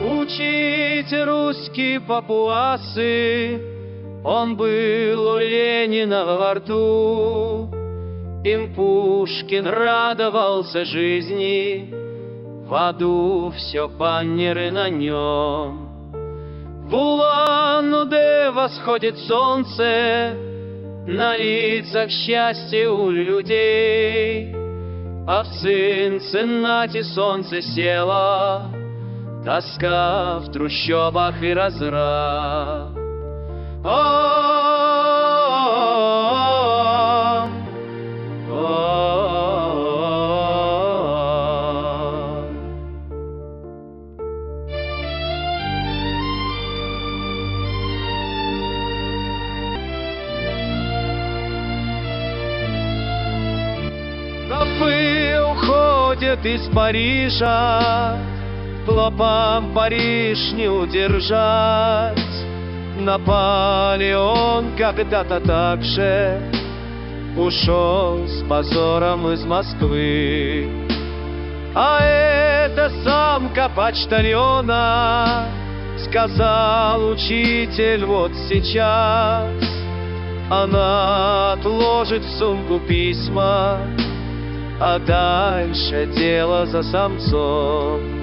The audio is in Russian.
Учите русские папуасы, он был у Ленина во рту. Им Пушкин радовался жизни, в аду все баннеры на нем. В Улан-Удэ восходит солнце, на лицах счастье у людей. А в Цинциннати солнце село, тоска в трущобах и разрад. Толпы уходят из Парижа, клопам Париж не удержать. Наполеон когда-то так же ушел с позором из Москвы. А эта самка почтальона сказал учитель вот сейчас. Она отложит в сумку письма, а дальше дело за самцом.